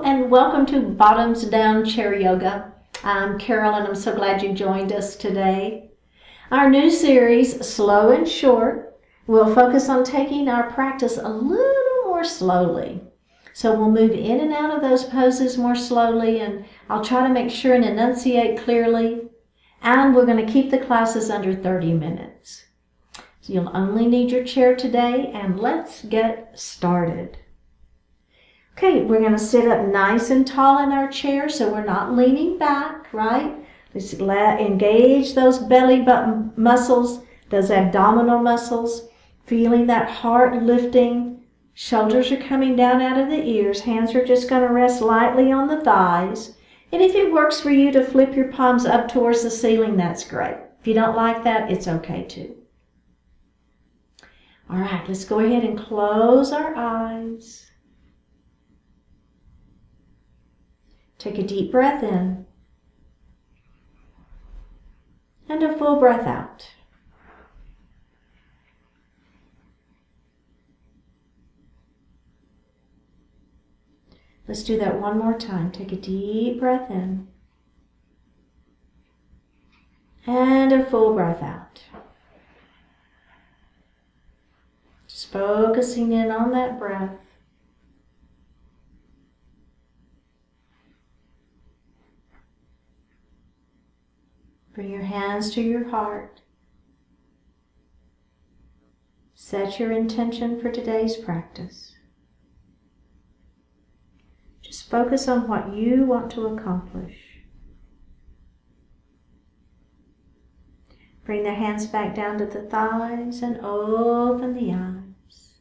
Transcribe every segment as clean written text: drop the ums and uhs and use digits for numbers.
and welcome to Bottoms Down Chair Yoga. I'm Carol and I'm so glad you joined us today. Our new series, Slow and Short, will focus on taking our practice a little more slowly. So we'll move in and out of those poses more slowly, and I'll try to make sure and enunciate clearly. And we're going to keep the classes under 30 minutes. So you'll only need your chair today, and let's get started. Okay, we're going to sit up nice and tall in our chair so we're not leaning back, right? Let's engage those belly button muscles, those abdominal muscles, feeling that heart lifting. Shoulders are coming down out of the ears. Hands are just going to rest lightly on the thighs. And if it works for you to flip your palms up towards the ceiling, that's great. If you don't like that, it's okay too. All right, let's go ahead and close our eyes. Take a deep breath in and a full breath out. Let's do that one more time. Take a deep breath in and a full breath out. Just focusing in on that breath. Bring your hands to your heart. Set your intention for today's practice. Just focus on what you want to accomplish. Bring the hands back down to the thighs and open the eyes.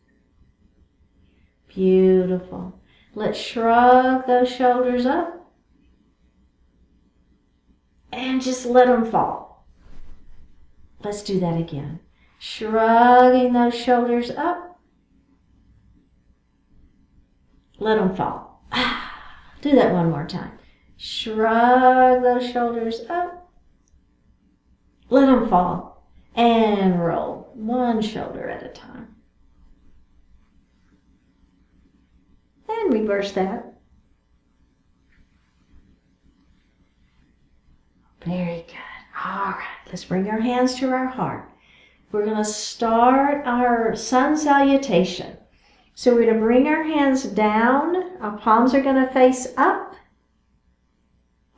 Beautiful. Let's shrug those shoulders up. And just let them fall. Let's do that again. Shrugging those shoulders up. Let them fall. Do that one more time. Shrug those shoulders up. Let them fall. And roll. One shoulder at a time. And reverse that. Very good. All right, let's bring our hands to our heart. We're going to start our Sun Salutation. So we're going to bring our hands down. Our palms are going to face up.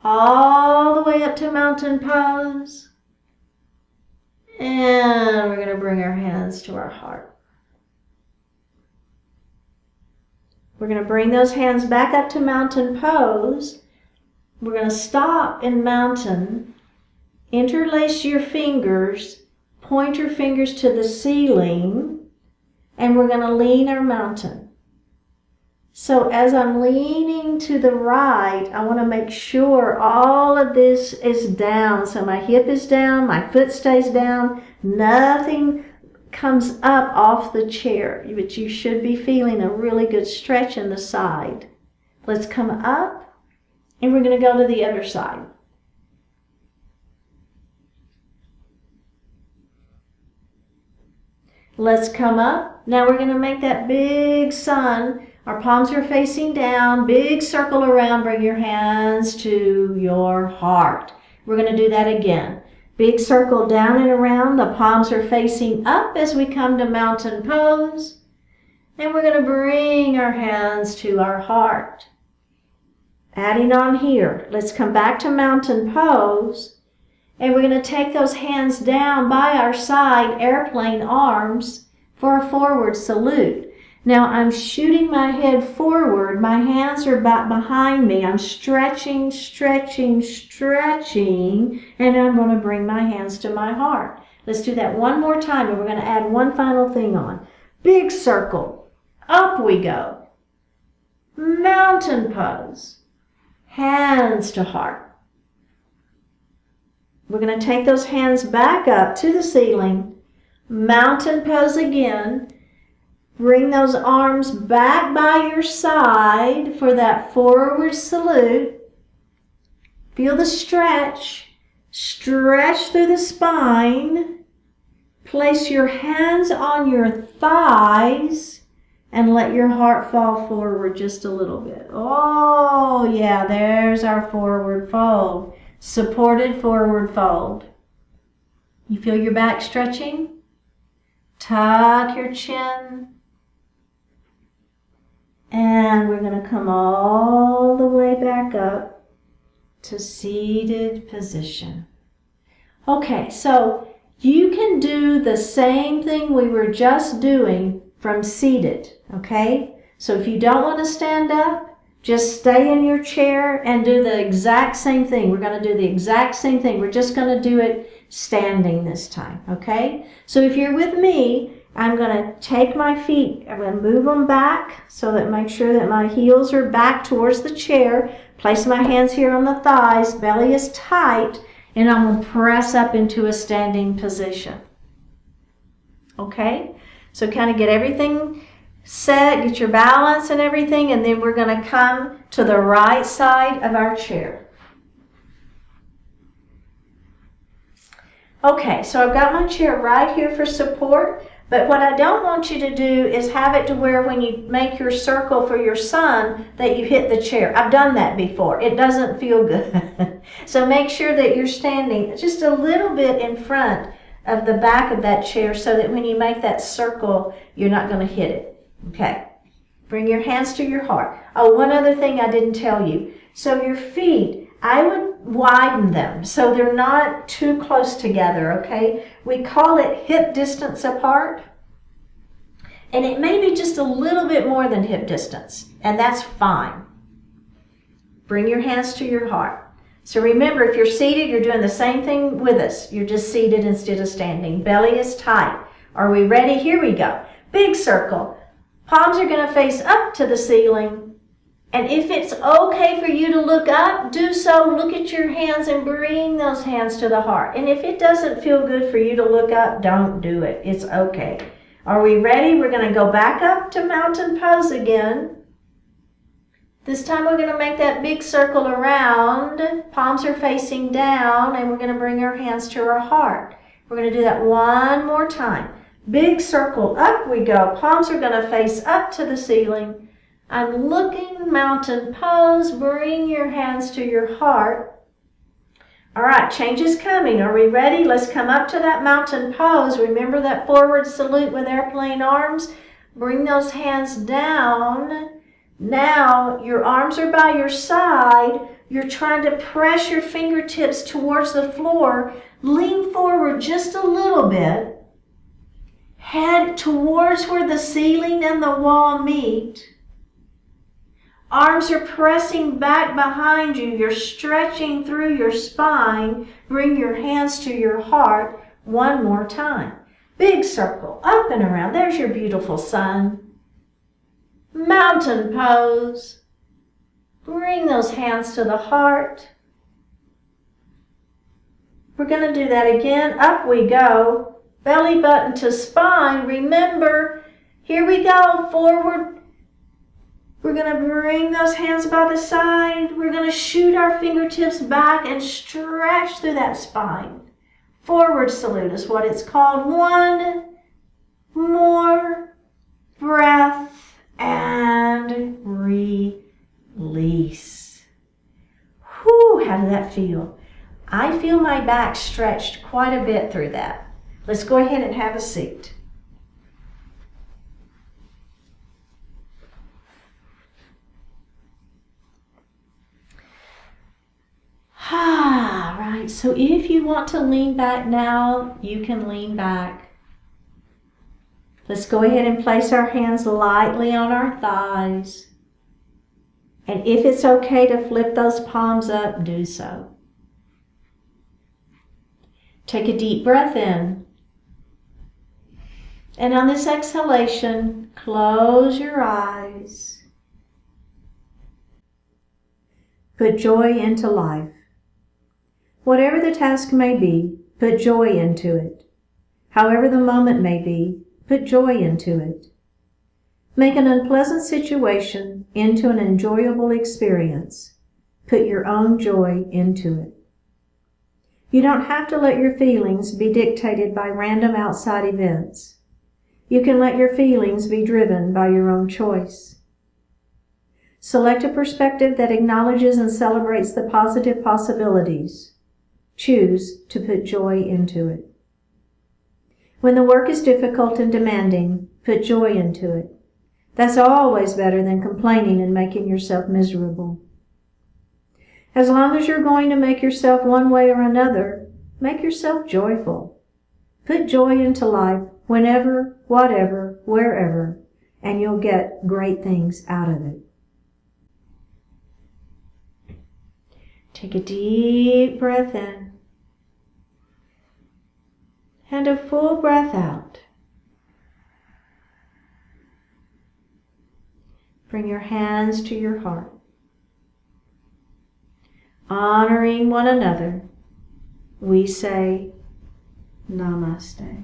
All the way up to Mountain Pose. And we're going to bring our hands to our heart. We're going to bring those hands back up to Mountain Pose. We're going to stop in Mountain, interlace your fingers, point your fingers to the ceiling, and we're going to lean our Mountain. So as I'm leaning to the right, I want to make sure all of this is down. So my hip is down, my foot stays down, nothing comes up off the chair, but you should be feeling a really good stretch in the side. Let's come up. And we're going to go to the other side. Let's come up. Now we're going to make that big sun. Our palms are facing down. Big circle around. Bring your hands to your heart. We're going to do that again. Big circle down and around. The palms are facing up as we come to Mountain Pose. And we're going to bring our hands to our heart. Adding on here, let's come back to Mountain Pose, and we're going to take those hands down by our side, airplane arms, for a forward salute. Now I'm shooting my head forward, my hands are back behind me, I'm stretching, stretching, stretching, and I'm going to bring my hands to my heart. Let's do that one more time, and we're going to add one final thing on. Big circle, up we go, Mountain Pose. Hands to heart. We're going to take those hands back up to the ceiling. Mountain Pose again. Bring those arms back by your side for that forward salute. Feel the stretch. Stretch through the spine. Place your hands on your thighs and let your heart fall forward just a little bit. Oh, yeah, there's our forward fold. Supported forward fold. You feel your back stretching? Tuck your chin. And we're going to come all the way back up to seated position. Okay, so you can do the same thing we were just doing from seated, okay? So if you don't want to stand up, just stay in your chair and do the exact same thing. We're going to do the exact same thing. We're just going to do it standing this time, okay? So if you're with me, I'm going to take my feet, I'm going to move them back so that make sure that my heels are back towards the chair. Place my hands here on the thighs, belly is tight, and I'm going to press up into a standing position. Okay? So kind of get everything set, get your balance and everything, and then we're going to come to the right side of our chair. Okay, so I've got my chair right here for support, but what I don't want you to do is have it to where when you make your circle for your sun that you hit the chair. I've done that before. It doesn't feel good. So make sure that you're standing just a little bit in front of the back of that chair so that when you make that circle, you're not going to hit it. Okay, bring your hands to your heart. Oh, one other thing I didn't tell you. So your feet, I would widen them so they're not too close together, okay? We call it hip distance apart. And it may be just a little bit more than hip distance, and that's fine. Bring your hands to your heart. So remember, if you're seated, you're doing the same thing with us. You're just seated instead of standing. Belly is tight. Are we ready? Here we go. Big circle. Palms are going to face up to the ceiling. And if it's okay for you to look up, do so. Look at your hands and bring those hands to the heart. And if it doesn't feel good for you to look up, don't do it. It's okay. Are we ready? We're going to go back up to mountain pose again. This time we're going to make that big circle around. Palms are facing down, and we're going to bring our hands to our heart. We're going to do that one more time. Big circle, up we go. Palms are going to face up to the ceiling. I'm looking, mountain pose. Bring your hands to your heart. All right, change is coming. Are we ready? Let's come up to that mountain pose. Remember that forward salute with airplane arms? Bring those hands down. Now, your arms are by your side. You're trying to press your fingertips towards the floor. Lean forward just a little bit. Head towards where the ceiling and the wall meet. Arms are pressing back behind you. You're stretching through your spine. Bring your hands to your heart one more time. Big circle, up and around. There's your beautiful sun. Mountain pose. Bring those hands to the heart. We're going to do that again. Up we go. Belly button to spine. Remember, here we go. Forward. We're going to bring those hands by the side. We're going to shoot our fingertips back and stretch through that spine. Forward salute is what it's called. One more breath. And release. Whew, how did that feel? I feel my back stretched quite a bit through that. Let's go ahead and have a seat. Right, so if you want to lean back now, you can lean back. Let's go ahead and place our hands lightly on our thighs. And if it's okay to flip those palms up, do so. Take a deep breath in. And on this exhalation, close your eyes. Put joy into life. Whatever the task may be, put joy into it. However the moment may be, put joy into it. Make an unpleasant situation into an enjoyable experience. Put your own joy into it. You don't have to let your feelings be dictated by random outside events. You can let your feelings be driven by your own choice. Select a perspective that acknowledges and celebrates the positive possibilities. Choose to put joy into it. When the work is difficult and demanding, put joy into it. That's always better than complaining and making yourself miserable. As long as you're going to make yourself one way or another, make yourself joyful. Put joy into life whenever, whatever, wherever, and you'll get great things out of it. Take a deep breath in and a full breath out. Bring your hands to your heart. Honoring one another, we say Namaste.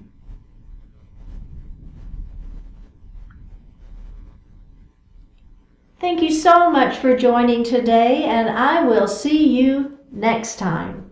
Thank you so much for joining today, and I will see you next time.